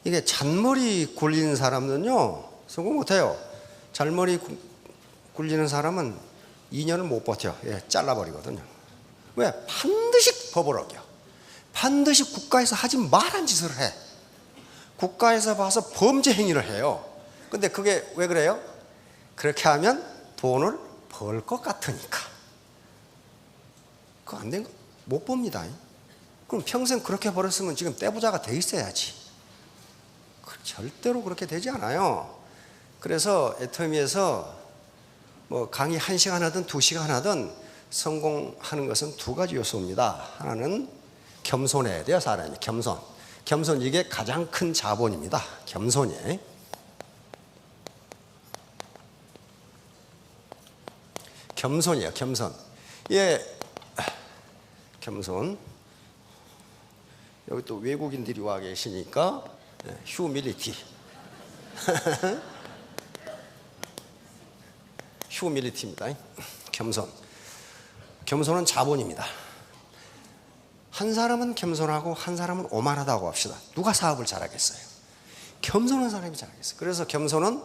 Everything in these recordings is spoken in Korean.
이게 잔머리 굴리는 사람은요 성공 못해요. 잔머리 굴리는 사람은 2년을 못 버텨. 예, 잘라버리거든요. 왜? 반드시 법을 어겨. 반드시 국가에서 하지 말한 짓을 해. 국가에서 봐서 범죄 행위를 해요. 근데 그게 왜 그래요? 그렇게 하면 돈을 벌 것 같으니까. 그거 안 된 거 못 봅니다. 그럼 평생 그렇게 벌었으면 지금 떼부자가 돼 있어야지. 절대로 그렇게 되지 않아요. 그래서 애터미에서 뭐 강의 1시간 하든 2시간 하든 성공하는 것은 두 가지 요소입니다. 하나는 겸손해야 돼요. 사람이 겸손. 겸손, 이게 가장 큰 자본입니다. 겸손이. 겸손이에요. 겸손. 예, 겸손. 여기 또 외국인들이 와 계시니까 휴밀리티. 휴밀리티입니다. 겸손. 겸손은 자본입니다. 한 사람은 겸손하고 한 사람은 오만하다고 합시다. 누가 사업을 잘하겠어요? 겸손한 사람이 잘하겠어요. 그래서 겸손은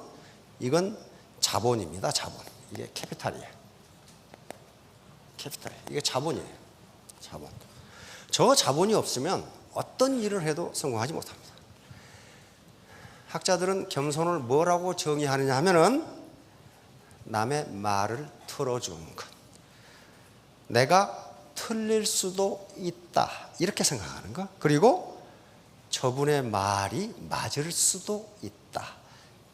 이건 자본입니다. 자본. 이게 캐피탈이에요. 캐피탈. 이게 자본이에요. 자본. 저 자본이 없으면 어떤 일을 해도 성공하지 못합니다. 학자들은 겸손을 뭐라고 정의하느냐 하면은 남의 말을 들어주는 것. 내가 틀릴 수도 있다. 이렇게 생각하는 것. 그리고 저분의 말이 맞을 수도 있다.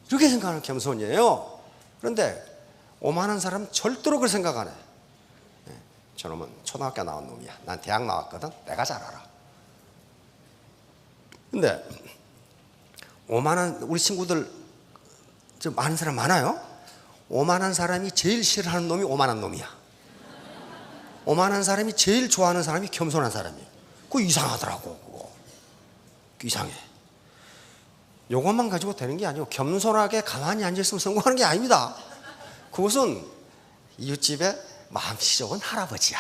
이렇게 생각하는 겸손이에요. 그런데 오만한 사람은 절대로 그렇게 생각 안 해. 저놈은 초등학교 나온 놈이야. 난 대학 나왔거든. 내가 잘 알아. 근데 오만한 우리 친구들 좀 많은 사람 많아요. 오만한 사람이 제일 싫어하는 놈이 오만한 놈이야. 오만한 사람이 제일 좋아하는 사람이 겸손한 사람이에요. 그거 이상하더라고. 그거 이상해. 요것만 가지고 되는 게 아니고 겸손하게 가만히 앉아있으면 성공하는 게 아닙니다. 그것은 이웃집에 마음씨 좋은 할아버지야.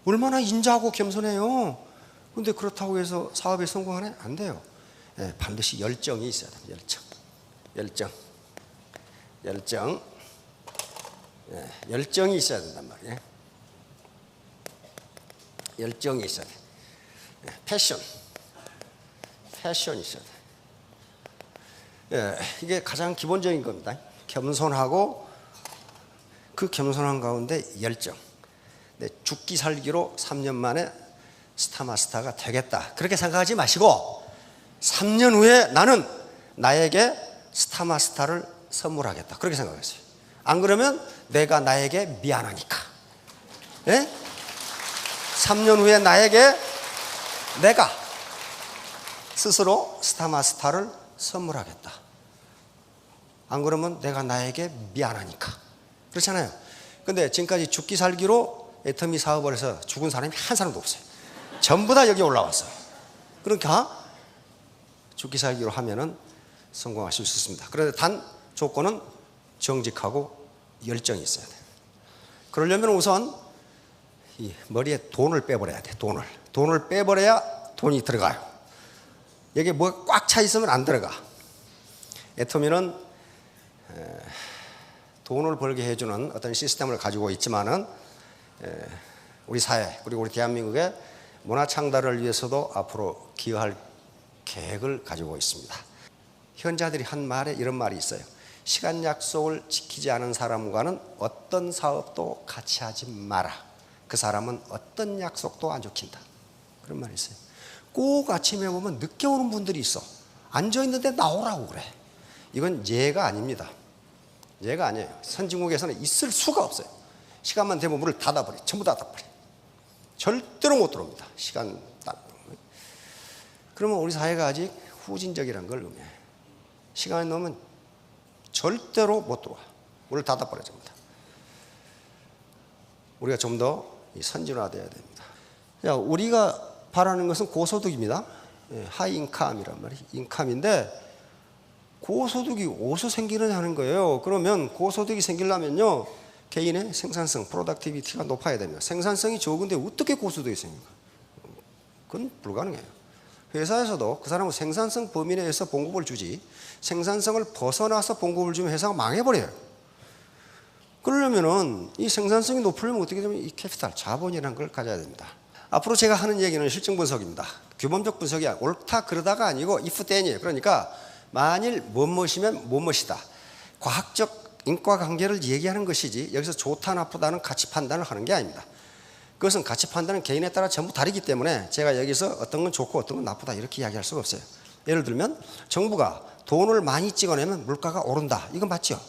얼마나 인자하고 겸손해요. 근데 그렇다고 해서 사업에 성공하네? 안 돼요. 예, 반드시 열정이 있어야 됩니다. 열정. 예, 열정이 있어야 된단 말이에요. 열정이 있어야 돼. 예, 패션이 있어야 돼. 예, 이게 가장 기본적인 겁니다. 겸손하고 그 겸손한 가운데 열정. 죽기 살기로 3년 만에 스타마스터가 되겠다. 그렇게 생각하지 마시고 3년 후에 나는 나에게 스타마스터를 선물하겠다. 그렇게 생각했어요. 안 그러면 내가 나에게 미안하니까. 예? 3년 후에 나에게 내가 스스로 스타마스터를 선물하겠다. 안 그러면 내가 나에게 미안하니까. 그렇잖아요. 근데 지금까지 죽기 살기로 애터미 사업을 해서 죽은 사람이 한 사람도 없어요. 전부 다 여기 올라왔어요. 그러니까 죽기 살기로 하면은 성공하실 수 있습니다. 그런데 단 조건은 정직하고 열정이 있어야 돼요. 그러려면 우선 이 머리에 돈을 빼버려야 돼. 돈을 빼버려야 돈이 들어가요. 여기에 뭐가 꽉 차 있으면 안 들어가. 애터미는 돈을 벌게 해주는 어떤 시스템을 가지고 있지만은 우리 사회 그리고 우리 대한민국의 문화 창달을 위해서도 앞으로 기여할 계획을 가지고 있습니다. 현자들이 한 말에 이런 말이 있어요. 시간 약속을 지키지 않은 사람과는 어떤 사업도 같이 하지 마라. 그 사람은 어떤 약속도 안 지킨다. 그런 말이 있어요. 꼭 아침에 보면 늦게 오는 분들이 있어. 앉아있는데 나오라고 그래. 이건 예가 아닙니다. 예가 아니에요. 선진국에서는 있을 수가 없어요. 시간만 되면 문을 닫아버려. 전부 닫아버려. 절대로 못 들어옵니다. 시간 딱. 그러면 우리 사회가 아직 후진적이라는 걸 의미해요. 시간이 넘으면 절대로 못 들어와. 문을 닫아버려 됩니다. 우리가 좀 더 선진화되어야 됩니다. 우리가 바라는 것은 고소득입니다. 하이인컴이란 말이에요. 인컴인데 고소득이 어디서 생기느냐 하는 거예요. 그러면 고소득이 생기려면요 개인의 생산성, 프로덕티비티가 높아야 됩니다. 생산성이 적은데 어떻게 고소득이 생깁니까? 그건 불가능해요. 회사에서도 그 사람은 생산성 범위 내에서 봉급을 주지 생산성을 벗어나서 봉급을 주면 회사가 망해버려요. 그러려면은 이 생산성이 높으려면 어떻게 되면 이 캐피탈, 자본이라는 걸 가져야 됩니다. 앞으로 제가 하는 얘기는 실증 분석입니다. 규범적 분석이 옳다 그러다가 아니고 if then이에요. 그러니까 만일 무엇이면 무엇이다. 과학적 인과관계를 얘기하는 것이지 여기서 좋다 나쁘다는 가치 판단을 하는 게 아닙니다. 그것은 가치 판단은 개인에 따라 전부 다르기 때문에 제가 여기서 어떤 건 좋고 어떤 건 나쁘다 이렇게 이야기할 수가 없어요. 예를 들면 정부가 돈을 많이 찍어내면 물가가 오른다. 이건 맞죠?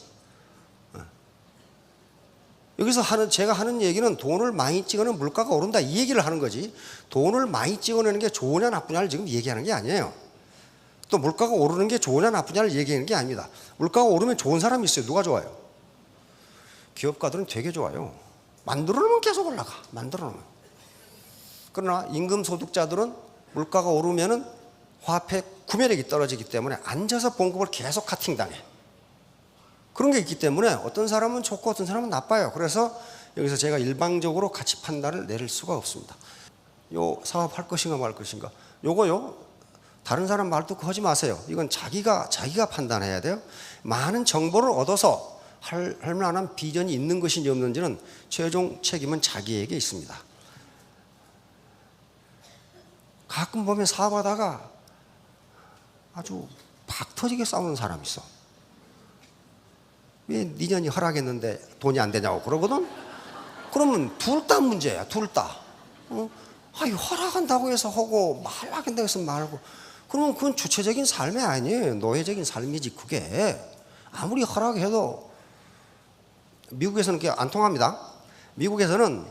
여기서 제가 하는 얘기는 돈을 많이 찍어내면 물가가 오른다 이 얘기를 하는 거지 돈을 많이 찍어내는 게 좋으냐 나쁘냐를 지금 얘기하는 게 아니에요. 또 물가가 오르는 게 좋으냐 나쁘냐를 얘기하는 게 아닙니다. 물가가 오르면 좋은 사람이 있어요. 누가 좋아요? 기업가들은 되게 좋아요. 만들어 놓으면 계속 올라가. 만들어 놓으면. 그러나 임금 소득자들은 물가가 오르면은 화폐 구매력이 떨어지기 때문에 앉아서 봉급을 계속 카팅당해. 그런 게 있기 때문에 어떤 사람은 좋고 어떤 사람은 나빠요. 그래서 여기서 제가 일방적으로 가치 판단을 내릴 수가 없습니다. 요 사업 할 것인가 말 것인가. 요거요. 다른 사람 말 듣고 하지 마세요. 이건 자기가 판단해야 돼요. 많은 정보를 얻어서 할 만한 비전이 있는 것인지 없는지는 최종 책임은 자기에게 있습니다. 가끔 보면 사업하다가 아주 박 터지게 싸우는 사람이 있어. 왜 니년이 허락했는데 돈이 안 되냐고 그러거든? 그러면 둘 다 문제야, 둘 다. 아니, 허락한다고 해서 하고, 말라한다고 해서 말고. 그러면 그건 주체적인 삶이 아니에요. 노예적인 삶이지, 그게. 아무리 허락해도, 미국에서는 그게 안 통합니다. 미국에서는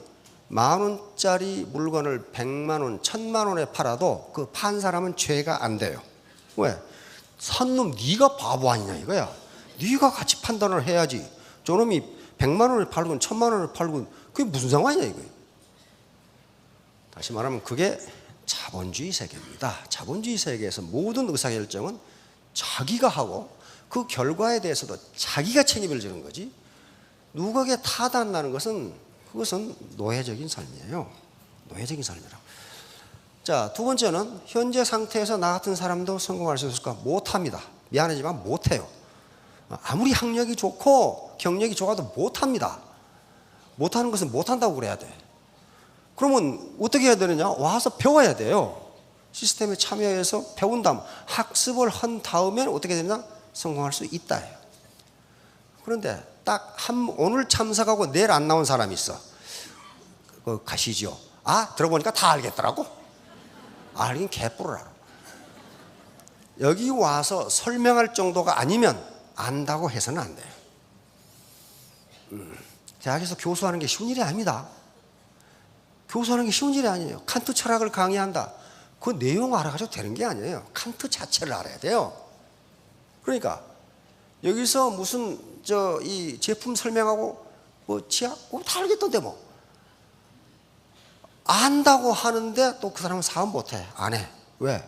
10,000원짜리 물건을 100만 원, 1,000만 원에 팔아도 그 판 사람은 죄가 안 돼요. 왜? 산 놈, 네가 바보 아니냐, 이거야. 네가 같이 판단을 해야지. 저놈이 100만 원을 팔건 1,000만 원을 팔건 그게 무슨 상관이냐 이거예요. 다시 말하면 그게 자본주의 세계입니다. 자본주의 세계에서 모든 의사결정은 자기가 하고 그 결과에 대해서도 자기가 책임을 지는 거지 누구에게 타단나는 것은 그것은 노예적인 삶이에요. 노예적인 삶이라고. 자, 두 번째는 현재 상태에서 나 같은 사람도 성공할 수 있을까? 못합니다. 미안하지만 못해요. 아무리 학력이 좋고 경력이 좋아도 못합니다. 못하는 것은 못한다고 그래야 돼. 그러면 어떻게 해야 되느냐? 와서 배워야 돼요. 시스템에 참여해서 배운 다음 학습을 한 다음에 어떻게 되느냐? 성공할 수 있다 해요. 그런데 딱 오늘 참석하고 내일 안 나온 사람이 있어. 가시죠. 들어보니까 다 알겠더라고. 알긴 개뿔을 알아. 여기 와서 설명할 정도가 아니면 안다고 해서는 안 돼요. 대학에서 교수하는 게 쉬운 일이 아닙니다. 교수하는 게 쉬운 일이 아니에요. 칸트 철학을 강의한다. 그 내용 알아가지고 되는 게 아니에요. 칸트 자체를 알아야 돼요. 그러니까 여기서 무슨 이 제품 설명하고 치약 다 알겠던데 뭐 안다고 하는데 또 그 사람은 사업 못해. 안 해. 왜?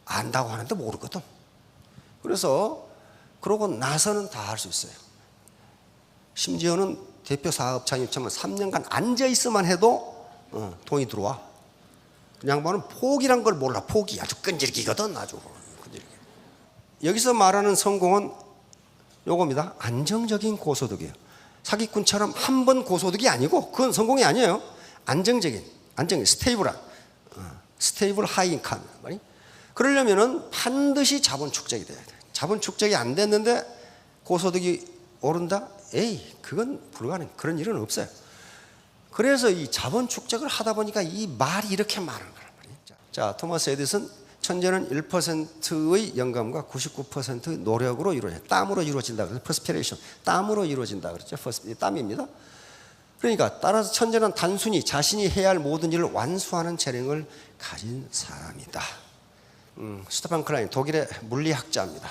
안다고 하는데 모르거든. 그래서 그러고 나서는 다 할 수 있어요. 심지어는 대표 사업장이 처음 3년간 앉아있으면 해도 돈이 들어와. 그 양반은 포기란 걸 몰라. 포기. 아주 끈질기거든. 아주 끈질기. 여기서 말하는 성공은 요겁니다. 안정적인 고소득이에요. 사기꾼처럼 한 번 고소득이 아니고 그건 성공이 아니에요. 안정적인 스테이블한 스테이블 하이 인컴. 그러려면은 반드시 자본 축적이 돼야 돼. 자본 축적이 안 됐는데 고소득이 오른다? 에이, 그건 불가능. 그런 일은 없어요. 그래서 이 자본 축적을 하다 보니까 이 말이 이렇게 많은 거란 말이에요. 자, 토마스 에디슨 천재는 1%의 영감과 99%의 노력으로 이루어진다. 땀으로 이루어진다. 그래서 퍼스피레이션, 땀으로 이루어진다. 그랬죠. 땀입니다. 그러니까 따라서 천재는 단순히 자신이 해야 할 모든 일을 완수하는 재능을 가진 사람이다. 스테판 클라인, 독일의 물리학자입니다.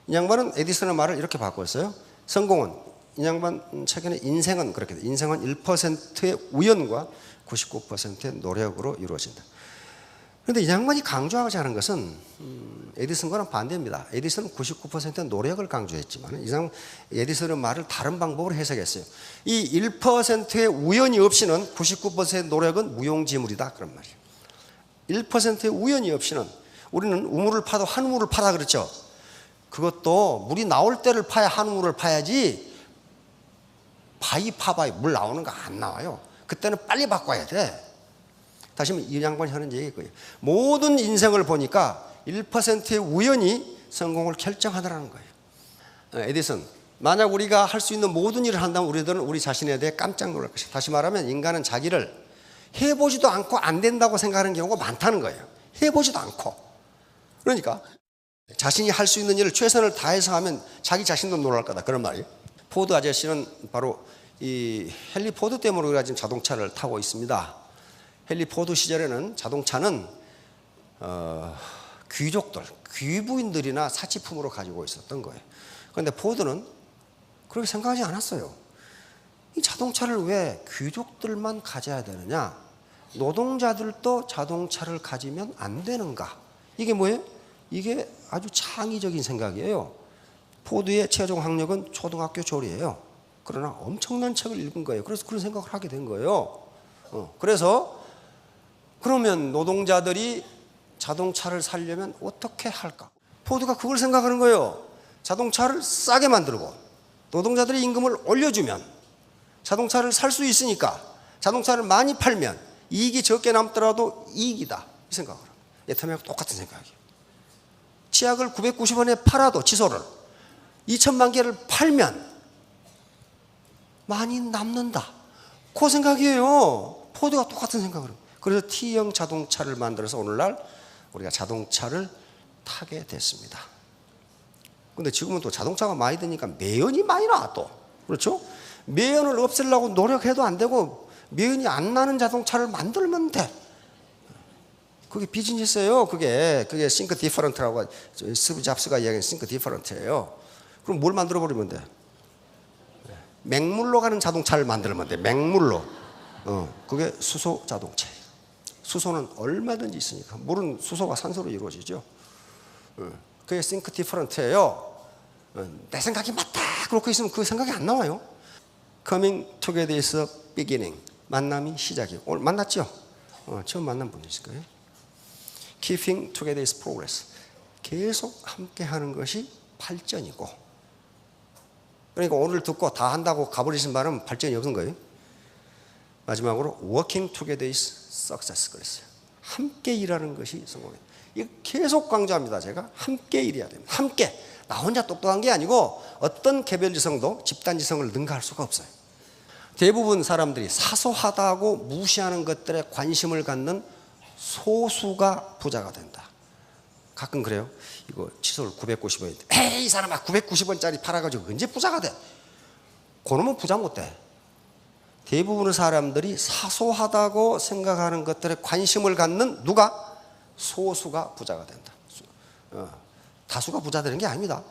이 양반은 에디슨의 말을 이렇게 바꿨어요. 성공은, 이 양반 최근에 인생은 그렇게 돼. 인생은 1%의 우연과 99%의 노력으로 이루어진다. 그런데 이 양반이 강조하고자 하는 것은 에디슨과는 반대입니다. 에디슨은 99%의 노력을 강조했지만 이 사람 에디슨의 말을 다른 방법으로 해석했어요. 이 1%의 우연이 없이는 99%의 노력은 무용지물이다. 그런 말이에요. 1%의 우연이 없이는 우리는 우물을 파도 한 우물을 파라 그랬죠. 그것도 물이 나올 때를 파야 한 우물을 파야지 바위 파봐야 물 나오는 거 안 나와요. 그때는 빨리 바꿔야 돼. 다시 한번 이 양반이 하는 얘기일 거예요. 모든 인생을 보니까 1%의 우연이 성공을 결정하더라는 거예요. 에디슨, 만약 우리가 할 수 있는 모든 일을 한다면 우리들은 우리 자신에 대해 깜짝 놀랄 것이다. 다시 말하면 인간은 자기를 해보지도 않고 안 된다고 생각하는 경우가 많다는 거예요. 해보지도 않고. 그러니까 자신이 할 수 있는 일을 최선을 다해서 하면 자기 자신도 놀랄 거다. 그런 말이에요. 포드 아저씨는 바로 이 헨리 포드 때문에 우리가 지금 자동차를 타고 있습니다. 헨리 포드 시절에는 자동차는 귀족들, 귀부인들이나 사치품으로 가지고 있었던 거예요. 그런데 포드는 그렇게 생각하지 않았어요. 이 자동차를 왜 귀족들만 가져야 되느냐? 노동자들도 자동차를 가지면 안 되는가? 이게 뭐예요? 이게 아주 창의적인 생각이에요. 포드의 최종 학력은 초등학교 졸이에요. 그러나 엄청난 책을 읽은 거예요. 그래서 그런 생각을 하게 된 거예요. 그래서 그러면 노동자들이 자동차를 사려면 어떻게 할까? 포드가 그걸 생각하는 거예요. 자동차를 싸게 만들고 노동자들의 임금을 올려주면 자동차를 살 수 있으니까 자동차를 많이 팔면 이익이 적게 남더라도 이익이다. 이 생각을 합니다. 예터미하고 똑같은 생각이에요. 치약을 990원에 팔아도 칫솔을 2천만 개를 팔면 많이 남는다. 그 생각이에요. 포드가 똑같은 생각을 합니다. 그래서 T형 자동차를 만들어서 오늘날 우리가 자동차를 타게 됐습니다. 근데 지금은 또 자동차가 많이 되니까 매연이 많이 나와 또. 그렇죠? 매연을 없애려고 노력해도 안 되고 매연이 안 나는 자동차를 만들면 돼. 그게 비즈니스예요. 그게 싱크 디퍼런트라고 스티브 잡스가 이야기한 싱크 디퍼런트예요. 그럼 뭘 만들어 버리면 돼? 맹물로 가는 자동차를 만들면 돼. 맹물로. 그게 수소 자동차예요. 수소는 얼마든지 있으니까. 물은 수소가 산소로 이루어지죠. 그게 싱크 디퍼런트예요. 내 생각이 맞다 그렇게 있으면 그 생각이 안 나와요. Coming together is a beginning. 만남이 시작이에요. 오늘 만났죠? 처음 만난 분이실 거예요. Keeping together is progress. 계속 함께 하는 것이 발전이고. 그러니까 오늘 듣고 다 한다고 가버리신 말은 발전이 없는 거예요. 마지막으로 working together is success 그랬어요. 함께 일하는 것이 성공이에요. 이거 계속 강조합니다. 제가 함께 일해야 됩니다. 함께. 나 혼자 똑똑한 게 아니고 어떤 개별지성도 집단지성을 능가할 수가 없어요. 대부분 사람들이 사소하다고 무시하는 것들에 관심을 갖는 소수가 부자가 된다. 가끔 그래요. 이거 칫솔 990원인데 에이 이 사람아 990원짜리 팔아가지고 언제 부자가 돼? 그놈은 부자 못 돼. 대부분의 사람들이 사소하다고 생각하는 것들에 관심을 갖는 누가? 소수가 부자가 된다. 다수가 부자 되는 게 아닙니다.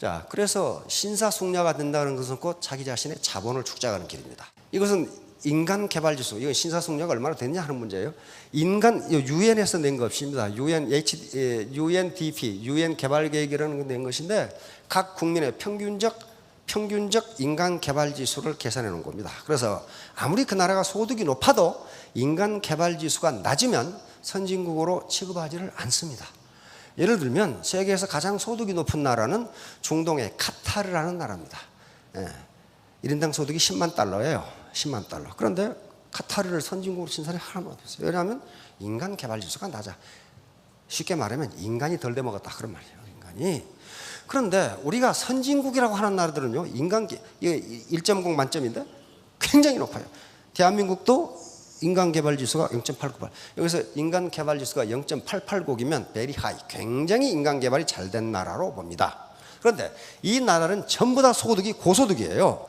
자, 그래서 신사숙녀가 된다는 것은 곧 자기 자신의 자본을 축적하는 길입니다. 이것은 인간 개발 지수, 이건 신사숙녀가 얼마나 됐냐 하는 문제예요. 인간, 유엔에서 낸 거 없습니다. UNDP, UN 개발 계획이라는 거 낸 것인데 각 국민의 평균적 인간 개발 지수를 계산해 놓은 겁니다. 그래서 아무리 그 나라가 소득이 높아도 인간 개발 지수가 낮으면 선진국으로 취급하지를 않습니다. 예를 들면 세계에서 가장 소득이 높은 나라는 중동의 카타르라는 나라입니다. 1인당 소득이 10만 달러예요. 10만 달러. 그런데 카타르를 선진국으로 친 사람이 하나도 없어요. 왜냐하면 인간 개발 지수가 낮아. 쉽게 말하면 인간이 덜 돼먹었다 그런 말이에요. 인간이. 그런데 우리가 선진국이라고 하는 나라들은요, 인간 1.0 만점인데 굉장히 높아요. 대한민국도 인간 개발 지수가 0.898. 여기서 인간 개발 지수가 0.889이면 very high. 굉장히 인간 개발이 잘 된 나라로 봅니다. 그런데 이 나라는 전부 다 소득이 고소득이에요.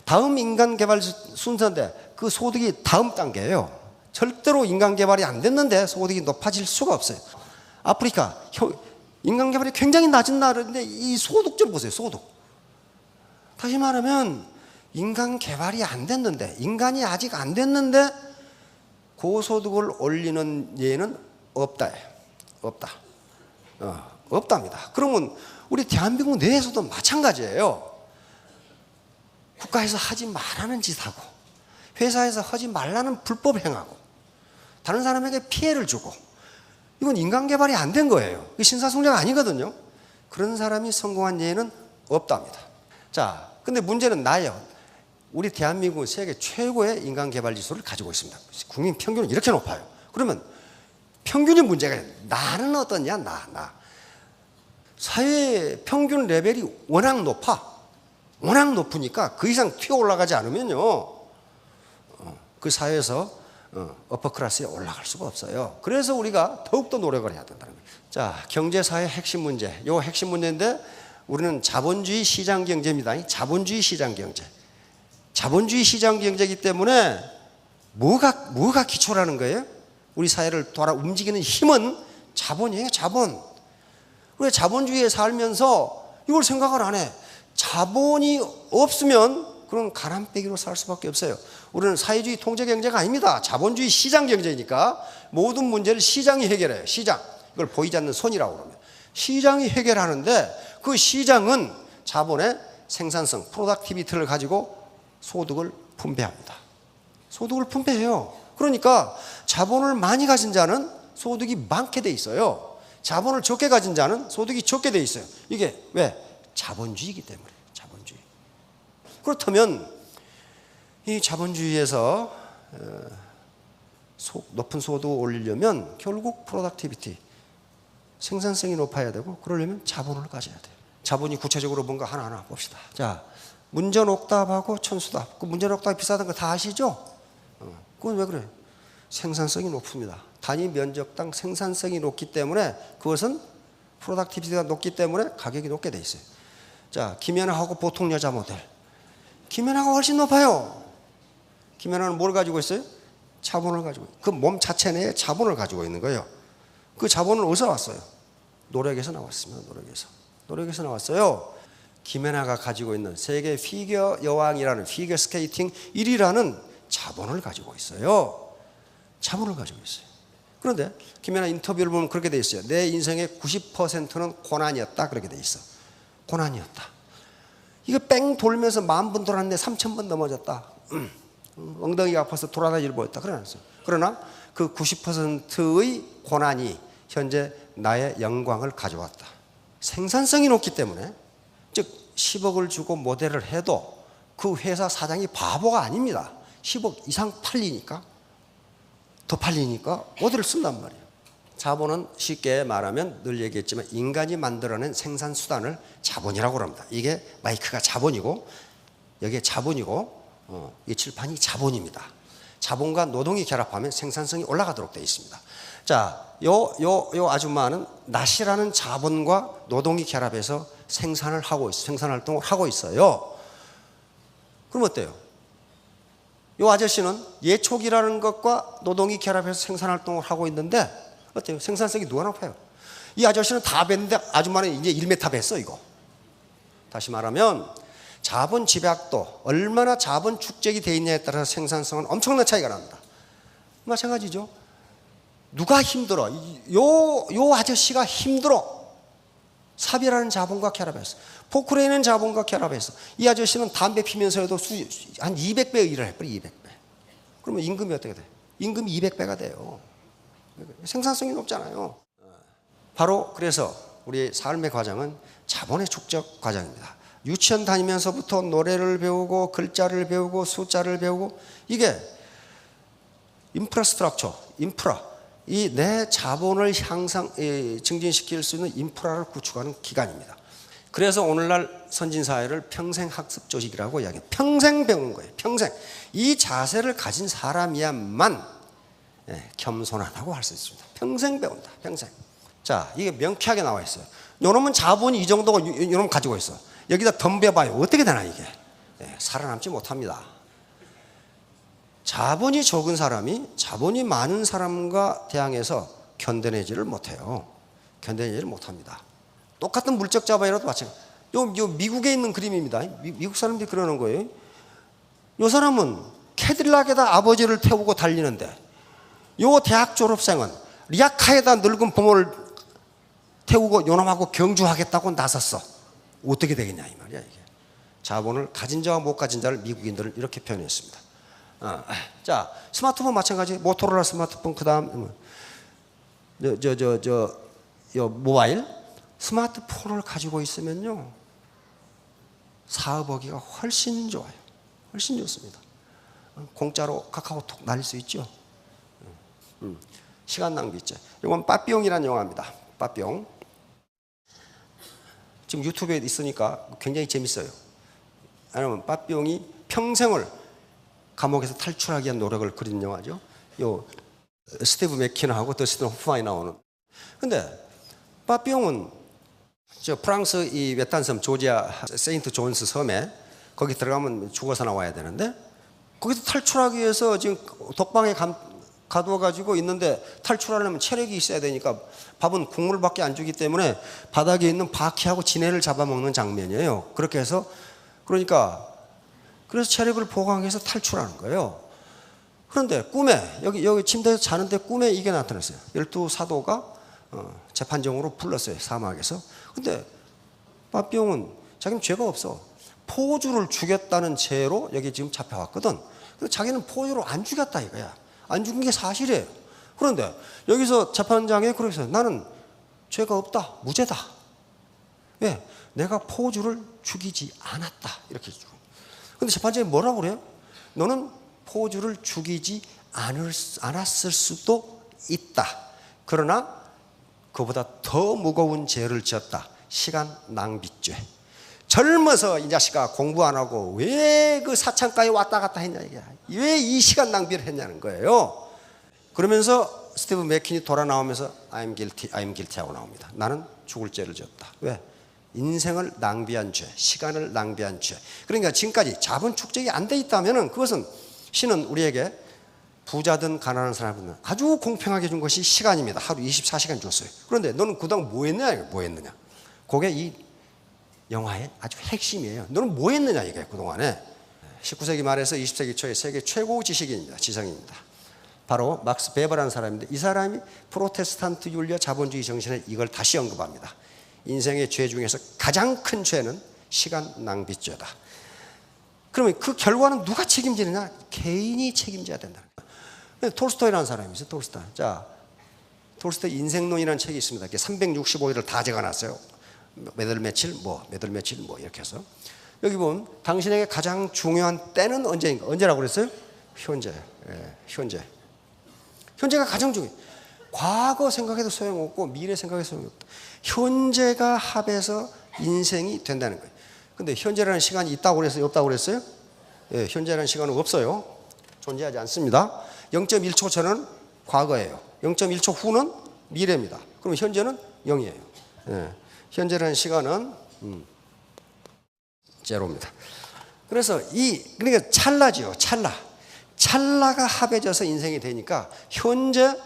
다음 인간 개발 순서인데 그 소득이 다음 단계예요. 절대로 인간 개발이 안 됐는데 소득이 높아질 수가 없어요. 아프리카 인간 개발이 굉장히 낮은 나라인데 이 소득 좀 보세요. 소득. 다시 말하면 인간 개발이 안 됐는데, 인간이 아직 안 됐는데 고소득을 올리는 예는 없다. 없다. 없답니다. 그러면 우리 대한민국 내에서도 마찬가지예요. 국가에서 하지 말라는 짓 하고 회사에서 하지 말라는 불법 행하고 다른 사람에게 피해를 주고 이건 인간 개발이 안 된 거예요. 신사숙녀가 아니거든요. 그런 사람이 성공한 예는 없답니다. 자, 근데 문제는 나예요. 우리 대한민국은 세계 최고의 인간 개발 지수를 가지고 있습니다. 국민 평균은 이렇게 높아요. 그러면 평균이 문제가 아니에요. 나는 어떠냐, 나. 사회 평균 레벨이 워낙 높아. 워낙 높으니까 그 이상 튀어 올라가지 않으면요, 그 사회에서 어퍼클래스에 올라갈 수가 없어요. 그래서 우리가 더욱더 노력을 해야 된다는 거예요. 자, 경제사의 핵심 문제. 요 핵심 문제인데 우리는 자본주의 시장 경제입니다. 자본주의 시장 경제. 자본주의 시장 경제이기 때문에 뭐가 기초라는 거예요? 우리 사회를 돌아 움직이는 힘은 자본이에요, 자본. 왜 자본주의에 살면서 이걸 생각을 안 해? 자본이 없으면 그런 가람빼기로 살 수밖에 없어요. 우리는 사회주의 통제 경제가 아닙니다. 자본주의 시장 경제니까 모든 문제를 시장이 해결해요. 시장. 이걸 보이지 않는 손이라고 그러면. 시장이 해결하는데 그 시장은 자본의 생산성, 프로덕티비티를 가지고 소득을 분배합니다. 소득을 분배해요. 그러니까 자본을 많이 가진 자는 소득이 많게 돼 있어요. 자본을 적게 가진 자는 소득이 적게 돼 있어요. 이게 왜? 자본주의이기 때문에. 자본주의. 그렇다면 이 자본주의에서 높은 소득을 올리려면 결국 프로덕티비티, 생산성이 높아야 되고, 그러려면 자본을 가져야 돼요. 자본이 구체적으로 뭔가 하나하나 봅시다. 자, 문전옥답하고 천수답. 그 문전옥답이 비싸다는 거 다 아시죠? 그건 왜 그래요? 생산성이 높습니다. 단위 면적당 생산성이 높기 때문에, 그것은 프로덕티비티가 높기 때문에 가격이 높게 돼 있어요. 자, 김연아하고 보통 여자 모델. 김연아가 훨씬 높아요. 김연아는 뭘 가지고 있어요? 자본을 가지고 있어요. 그 몸 자체 내에 자본을 가지고 있는 거예요. 그 자본은 어디서 왔어요? 노력에서 나왔습니다. 노력에서 나왔어요. 김연아가 가지고 있는 세계 피겨 여왕이라는, 피겨 스케이팅 1위라는 자본을 가지고 있어요. 자본을 가지고 있어요. 그런데 김연아 인터뷰를 보면 그렇게 돼 있어요. 내 인생의 90%는 고난이었다. 그렇게 돼 있어. 고난이었다. 이거 뺑 돌면서 10,000번 돌았는데 3,000번 넘어졌다. 엉덩이가 아파서 돌아다니질 못했다. 그러나 그 90%의 고난이 현재 나의 영광을 가져왔다. 생산성이 높기 때문에, 즉 10억을 주고 모델을 해도 그 회사 사장이 바보가 아닙니다. 10억 이상 팔리니까, 더 팔리니까 모델을 쓴단 말이에요. 자본은 쉽게 말하면 늘 얘기했지만 인간이 만들어낸 생산수단을 자본이라고 합니다. 이게 마이크가 자본이고, 여기에 자본이고, 이 칠판이 자본입니다. 자본과 노동이 결합하면 생산성이 올라가도록 되어 있습니다. 자, 요 아줌마는 낫이라는 자본과 노동이 결합해서 생산을 하고 있어요. 생산 활동을 하고 있어요. 그럼 어때요? 요 아저씨는 예촉이라는 것과 노동이 결합해서 생산 활동을 하고 있는데 어때요? 생산성이 누가 높아요? 이 아저씨는 다 뱄는데 아줌마는 이제 1m 뱄어, 이거. 다시 말하면 자본 집약도, 얼마나 자본 축적이 되어 있냐에 따라서 생산성은 엄청난 차이가 납니다. 마찬가지죠. 누가 힘들어? 요 아저씨가 힘들어. 사비라는 자본과 결합해서, 포크레인은 자본과 결합해서. 이 아저씨는 담배 피면서도 한 200배 일을 해버려. 200배. 그러면 임금이 어떻게 돼? 임금이 200배가 돼요. 생산성이 높잖아요. 바로 그래서 우리 삶의 과정은 자본의 축적 과정입니다. 유치원 다니면서부터 노래를 배우고 글자를 배우고 숫자를 배우고, 이게 인프라스트럭처, 인프라, 이 내 자본을 증진시킬 수 있는 인프라를 구축하는 기관입니다. 그래서 오늘날 선진사회를 평생학습 조직이라고 이야기해요. 평생 배우는 거예요. 평생. 이 자세를 가진 사람이야만 겸손하다고 할 수 있습니다. 평생 배운다. 평생. 자, 이게 명쾌하게 나와 있어요. 요놈은 자본이 이 정도고 요놈 가지고 있어. 여기다 덤벼봐요. 어떻게 되나 이게. 살아남지 못합니다. 자본이 적은 사람이 자본이 많은 사람과 대항해서 견뎌내지를 못해요. 견뎌내지를 못합니다. 똑같은 물적 자본이라도 마찬가지. 요 미국에 있는 그림입니다. 미국 사람들이 그러는 거예요. 요 사람은 캐딜락에다 아버지를 태우고 달리는데, 요 대학 졸업생은 리아카에다 늙은 부모를 태우고 요놈하고 경주하겠다고 나섰어. 어떻게 되겠냐 이 말이야 이게. 자본을 가진 자와 못 가진 자를 미국인들은 이렇게 표현했습니다. 자, 스마트폰 마찬가지. 모토로라 스마트폰, 그 다음 모바일 스마트폰을 가지고 있으면요 사업하기가 훨씬 좋아요. 훨씬 좋습니다. 공짜로 카카오톡 날릴 수 있죠. 시간 낭비죄. 이건 빠삐용이라는 영화입니다. 빠삐용. 지금 유튜브에 있으니까 굉장히 재밌어요. 왜냐하면 빠삐용이 평생을 감옥에서 탈출하기 위한 노력을 그린 영화죠. 요 스티브 맥키너하고 더스틴 호프만이 나오는. 근데 빠삐용은 저 프랑스 이 외딴섬 조지아 세인트 존스 섬에 거기 들어가면 죽어서 나와야 되는데 거기서 탈출하기 위해서 지금 독방에 가두어가지고 있는데 탈출하려면 체력이 있어야 되니까 밥은 국물밖에 안 주기 때문에 바닥에 있는 바퀴하고 지네를 잡아먹는 장면이에요. 그렇게 해서 그래서 체력을 보강하기 위해서 탈출하는 거예요. 그런데 꿈에 여기 침대에서 자는데 꿈에 이게 나타났어요. 12사도가 재판정으로 불렀어요. 사막에서. 근데 빠삐용은 자기는 죄가 없어. 포주를 죽였다는 죄로 여기 지금 잡혀왔거든. 근데 자기는 포주로 안 죽였다 이거야. 안 죽인 게 사실이에요. 그런데 여기서 재판장에 그러면서 나는 죄가 없다. 무죄다. 왜? 내가 포주를 죽이지 않았다. 이렇게 주고. 근데 재판장이 뭐라고 그래요? 너는 포주를 죽이지 않았을 수도 있다. 그러나 그보다 더 무거운 죄를 지었다. 시간 낭비죄. 젊어서 이 자식아 공부 안 하고 왜 그 사창가에 왔다 갔다 했냐 이게. 왜 이 시간 낭비를 했냐는 거예요. 그러면서 스티브 맥킨이 돌아 나오면서 I'm guilty 하고 나옵니다. 나는 죽을 죄를 지었다. 왜? 인생을 낭비한 죄, 시간을 낭비한 죄. 그러니까 지금까지 자본 축적이 안 돼 있다면은 그것은 신은 우리에게 부자든 가난한 사람은 아주 공평하게 준 것이 시간입니다. 하루 24시간 줬어요. 그런데 너는 그동안 뭐 했느냐? 그게 이 영화의 아주 핵심이에요. 너는 뭐 했느냐 이게 그동안에. 19세기 말에서 20세기 초에 세계 최고 지식인입니다. 지성인입니다. 바로 막스 베버라는 사람인데 이 사람이 프로테스탄트 윤리와 자본주의 정신에 이걸 다시 언급합니다. 인생의 죄 중에서 가장 큰 죄는 시간 낭비죄다. 그러면 그 결과는 누가 책임지느냐? 개인이 책임져야 된다는 거예요. 톨스토이라는 사람이 있어요. 톨스토이. 자, 톨스토이 인생론이라는 책이 있습니다. 365일을 다 적어놨어요. 몇 월 며칠 이렇게 해서. 여기 보면 당신에게 가장 중요한 때는 언제인가? 언제라고 그랬어요? 현재. 예, 현재. 현재가 가장 중요해요. 과거 생각해도 소용없고 미래 생각해도 소용없다. 현재가 합해서 인생이 된다는 거예요. 근데 현재라는 시간이 있다고 그랬어요? 없다고 그랬어요? 예, 현재라는 시간은 없어요. 존재하지 않습니다. 0.1초 전은 과거예요. 0.1초 후는 미래입니다. 그럼 현재는 0이에요. 예, 현재라는 시간은 제로입니다. 그래서 그러니까 찰나지요. 찰나가 합해져서 인생이 되니까 현재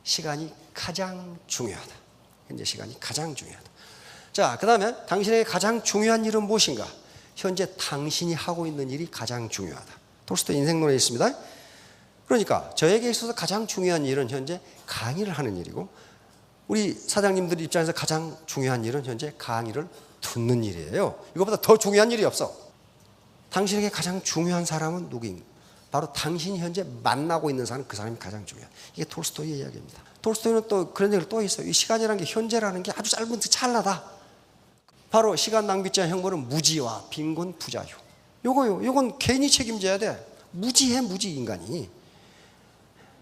시간이 가장 중요하다. 현재 시간이 가장 중요하다. 자, 그 다음에 당신에게 가장 중요한 일은 무엇인가? 현재 당신이 하고 있는 일이 가장 중요하다. 톨스토이 인생론에 있습니다. 그러니까 저에게 있어서 가장 중요한 일은 현재 강의를 하는 일이고 우리 사장님들 입장에서 가장 중요한 일은 현재 강의를 듣는 일이에요. 이것보다 더 중요한 일이 없어. 당신에게 가장 중요한 사람은 누구인가? 바로 당신이 현재 만나고 있는 사람, 그 사람이 가장 중요한. 이게 톨스토이의 이야기입니다. 톨스토이는 또 그런 얘기를 또 있어요. 이 시간이라는 게 현재라는 게 아주 짧은 찰나다. 바로 시간 낭비죄의 형벌은 무지와 빈곤, 부자유. 요건 개인이 책임져야 돼. 무지 인간이.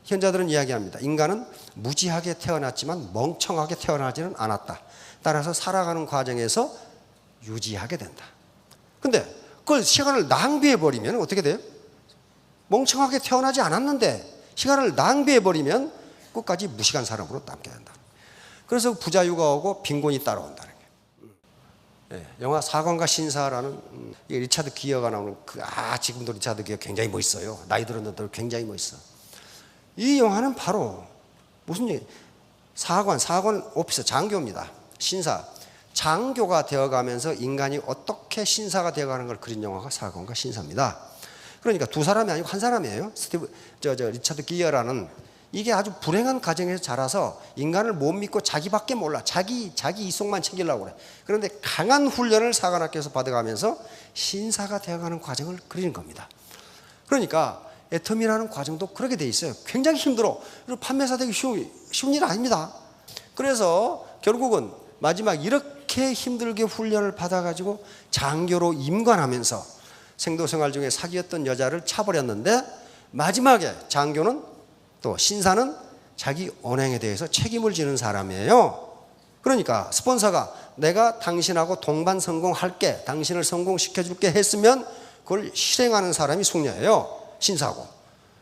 현자들은 이야기합니다. 인간은 무지하게 태어났지만 멍청하게 태어나지는 않았다. 따라서 살아가는 과정에서 유지하게 된다. 근데 그걸 시간을 낭비해버리면 어떻게 돼요? 멍청하게 태어나지 않았는데 시간을 낭비해버리면 끝까지 무시간 사람으로 남게 된다. 그래서 부자유가 오고 빈곤이 따라온다는 거예요. 네, 영화 사관과 신사라는 리차드 기어가 나오는 지금도 리차드 기어 굉장히 멋있어요. 나이 들었는데도 굉장히 멋있어. 이 영화는 바로 무슨 얘기? 사관 오피서 장교입니다. 신사. 장교가 되어가면서 인간이 어떻게 신사가 되어가는 걸 그린 영화가 사관과 신사입니다. 그러니까 두 사람이 아니고 한 사람이에요. 리차드 기어라는 이게 아주 불행한 가정에서 자라서 인간을 못 믿고 자기밖에 몰라. 자기 이속만 챙기려고 그래. 그런데 강한 훈련을 사관학교에서 받아가면서 신사가 되어가는 과정을 그리는 겁니다. 그러니까 애터미라는 과정도 그렇게 돼 있어요. 굉장히 힘들어. 그리고 판매사 되기 쉬운 일 아닙니다. 그래서 결국은 마지막 이렇게 힘들게 훈련을 받아가지고 장교로 임관하면서 생도생활 중에 사귀었던 여자를 차버렸는데 마지막에 장교는 또 신사는 자기 언행에 대해서 책임을 지는 사람이에요. 그러니까 스폰서가 내가 당신하고 동반 성공할게, 당신을 성공시켜줄게 했으면 그걸 실행하는 사람이 숙녀예요. 신사고.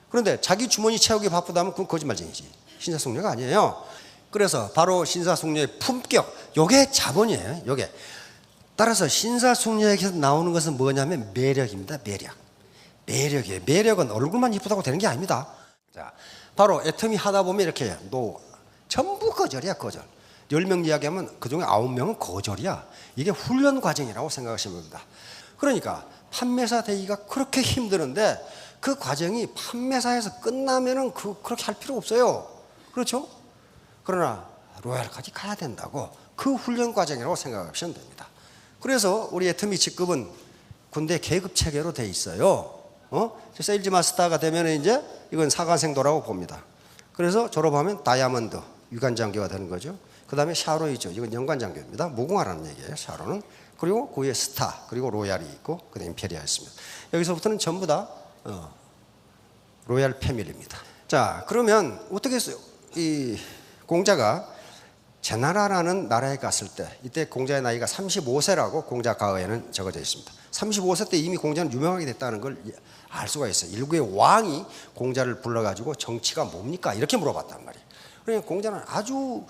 그런데 자기 주머니 채우기 바쁘다면 그건 거짓말쟁이지. 신사 숙녀가 아니에요. 그래서 바로 신사 숙녀의 품격, 요게 자본이에요. 요게. 따라서 신사 숙녀에게서 나오는 것은 뭐냐면 매력입니다. 매력이에요. 매력은 얼굴만 이쁘다고 되는 게 아닙니다. 자, 바로 애터미 하다 보면 이렇게 해요. 전부 거절이야, 거절. 10명 이야기하면 그 중에 9명은 거절이야. 이게 훈련 과정이라고 생각하시면 됩니다. 그러니까 판매사 되기가 그렇게 힘드는데 그 과정이 판매사에서 끝나면은 그렇게 할 필요 없어요. 그렇죠? 그러나 로얄까지 가야 된다고 그 훈련 과정이라고 생각하시면 됩니다. 그래서 우리 애터미 직급은 군대 계급 체계로 돼 있어요. 세일즈 마스터가 되면 이제 이건 사관생도라고 봅니다. 그래서 졸업하면 다이아몬드 유관장교가 되는 거죠. 그 다음에 샤로이죠. 이건 연관장교입니다. 무궁화라는 얘기예요. 샤로는. 그리고 그 위에 스타, 그리고 로얄이 있고 그 다음에 임페리아 있습니다. 여기서부터는 전부 다 로얄 패밀리입니다. 자, 그러면 어떻게 했어요? 이 공자가 제나라라는 나라에 갔을 때 이때 공자의 나이가 35세라고 공자 가어에는 적어져 있습니다. 35세 때 이미 공자는 유명하게 됐다는 걸 알 수가 있어요. 일국의 왕이 공자를 불러가지고 정치가 뭡니까? 이렇게 물어봤단 말이에요. 그러니까 공자는 아주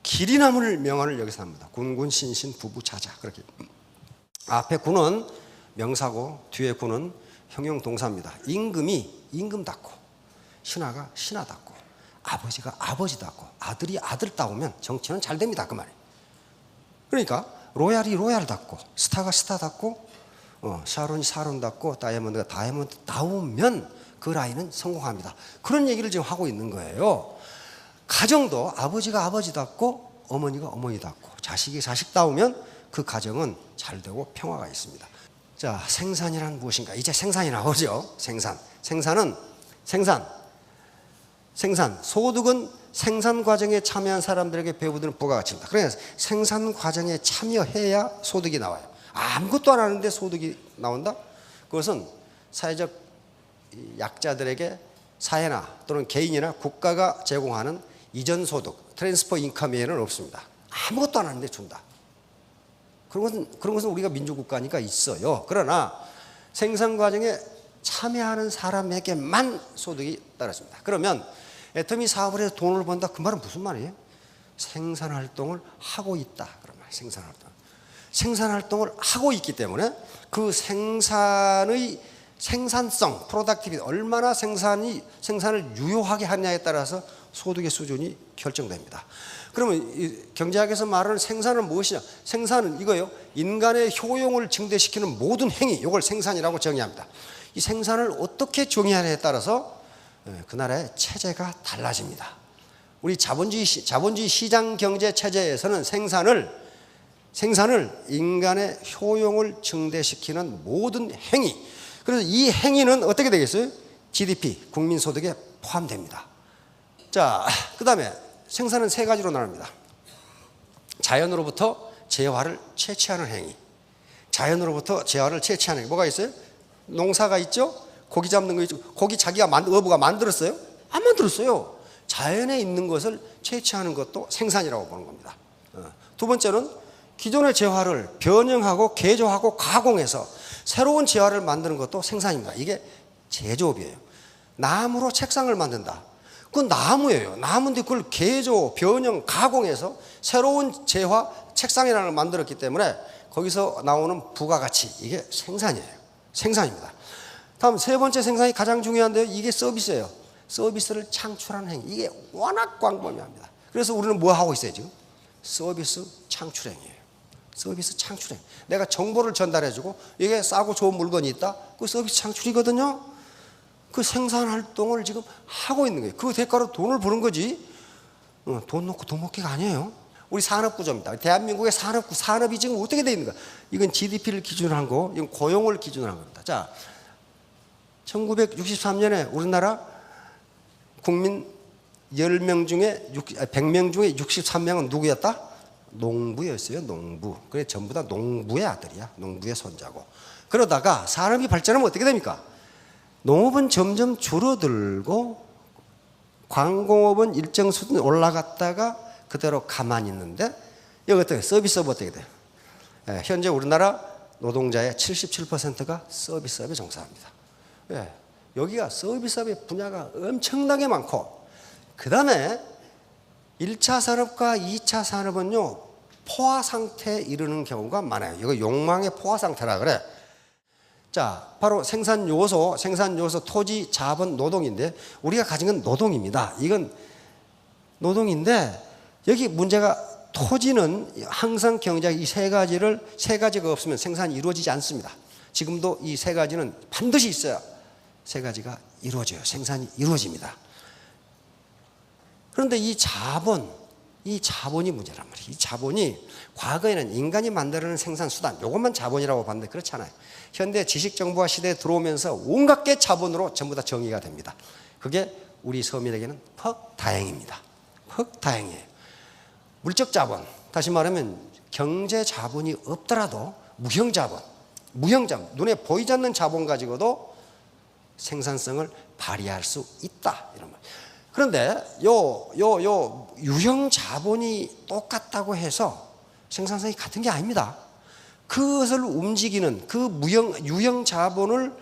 길이 남을 명언을 여기서 합니다. 군군 신신 부부 자자. 그렇게 앞에 군은 명사고 뒤에 군은 형용 동사입니다. 임금이 임금답고 신하가 신하답고 아버지가 아버지답고 아들이 아들다우면 정치는 잘 됩니다. 그 말이에요. 그러니까 로얄이 로얄답고 스타가 스타답고 샤론이 샤론답고 다이아몬드가 다이아몬드다우면 그 라인은 성공합니다. 그런 얘기를 지금 하고 있는 거예요. 가정도 아버지가 아버지답고 어머니가 어머니답고 자식이 자식다우면 그 가정은 잘 되고 평화가 있습니다. 자, 생산이란 무엇인가? 이제 생산이 나오죠. 생산은 생산, 소득은 생산 과정에 참여한 사람들에게 배부되는 부가가치입니다. 그래서 생산 과정에 참여해야 소득이 나와요. 아무것도 안 하는데 소득이 나온다? 그것은 사회적 약자들에게 사회나 또는 개인이나 국가가 제공하는 이전 소득, 트랜스퍼 인컴 외에는 없습니다. 아무것도 안 하는데 준다. 그런 것은 우리가 민주국가니까 있어요. 그러나 생산 과정에 참여하는 사람에게만 소득이 따랐습니다. 그러면 애터미 사업을 해서 돈을 번다. 그 말은 무슨 말이에요? 생산활동을 하고 있다. 그런 말. 생산활동을 하고 있기 때문에 그 생산의 생산성, 프로덕티비티, 얼마나 생산을 유효하게 하느냐에 따라서 소득의 수준이 결정됩니다. 그러면 이 경제학에서 말하는 생산은 무엇이냐? 생산은 이거예요. 인간의 효용을 증대시키는 모든 행위, 이걸 생산이라고 정의합니다. 이 생산을 어떻게 정의하느냐에 따라서 그 나라의 체제가 달라집니다. 우리 자본주의 시장 경제 체제에서는 생산을 인간의 효용을 증대시키는 모든 행위. 그래서 이 행위는 어떻게 되겠어요? GDP, 국민소득에 포함됩니다. 자, 그 다음에 생산은 세 가지로 나눕니다. 자연으로부터 재화를 채취하는 행위. 자연으로부터 재화를 채취하는 행위. 뭐가 있어요? 농사가 있죠? 고기 잡는 거 있죠? 고기 자기가 어부가 만들었어요? 안 만들었어요. 자연에 있는 것을 채취하는 것도 생산이라고 보는 겁니다. 두 번째는 기존의 재화를 변형하고 개조하고 가공해서 새로운 재화를 만드는 것도 생산입니다. 이게 제조업이에요. 나무로 책상을 만든다. 그건 나무예요. 나무인데 그걸 개조, 변형, 가공해서 새로운 재화, 책상이라는 걸 만들었기 때문에 거기서 나오는 부가가치, 이게 생산입니다. 다음 세 번째 생산이 가장 중요한데요. 이게 서비스예요. 서비스를 창출하는 행위. 이게 워낙 광범위합니다. 그래서 우리는 뭐 하고 있어요 지금? 서비스 창출행위예요. 서비스 창출행. 내가 정보를 전달해주고 이게 싸고 좋은 물건이 있다. 그 서비스 창출이거든요. 그 생산활동을 지금 하고 있는 거예요. 그 대가로 돈을 버는 거지. 돈 놓고 돈 먹기가 아니에요. 우리 산업구조입니다. 대한민국의 산업이 지금 어떻게 되어 있는가? 이건 GDP를 기준으로 한 거, 이건 고용을 기준으로 한 겁니다. 자, 1963년에 우리나라 국민 10명 중에 100명 중에 63명은 누구였다? 농부였어요. 농부. 그래 전부 다 농부의 아들이야. 농부의 손자고. 그러다가 사람이 발전하면 어떻게 됩니까? 농업은 점점 줄어들고 광공업은 일정 수준 올라갔다가 그대로 가만히 있는데 여기 어떻게 서비스업 어떻게 돼요? 현재 우리나라 노동자의 77%가 서비스업에 종사합니다. 여기가 서비스업의 분야가 엄청나게 많고 그 다음에 1차 산업과 2차 산업은요 포화 상태에 이르는 경우가 많아요. 이거 욕망의 포화 상태라 그래. 자, 바로 생산 요소, 토지, 자본, 노동인데 우리가 가진 건 노동입니다. 이건 노동인데 여기 문제가 토지는 항상 경제학 이 세 가지가 없으면 생산이 이루어지지 않습니다. 지금도 이 세 가지는 반드시 있어야 세 가지가 이루어져요. 생산이 이루어집니다. 그런데 이 자본이 문제란 말이에요. 이 자본이 과거에는 인간이 만들어낸 생산 수단, 이것만 자본이라고 봤는데 그렇지 않아요. 현대 지식정보화 시대에 들어오면서 온갖 게 자본으로 전부 다 정의가 됩니다. 그게 우리 서민에게는 퍽 다행입니다. 퍽 다행이에요. 물적 자본, 다시 말하면 경제 자본이 없더라도 무형 자본, 눈에 보이지 않는 자본 가지고도 생산성을 발휘할 수 있다. 이런 말. 그런데 유형 자본이 똑같다고 해서 생산성이 같은 게 아닙니다. 그것을 움직이는 그 유형 자본을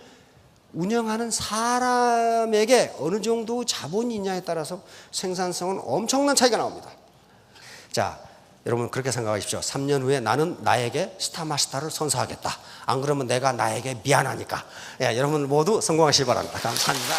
운영하는 사람에게 어느 정도 자본이 있냐에 따라서 생산성은 엄청난 차이가 나옵니다. 자, 여러분 그렇게 생각하십시오. 3년 후에 나는 나에게 스타마스터를 선사하겠다. 안 그러면 내가 나에게 미안하니까. 여러분 모두 성공하시기 바랍니다. 감사합니다.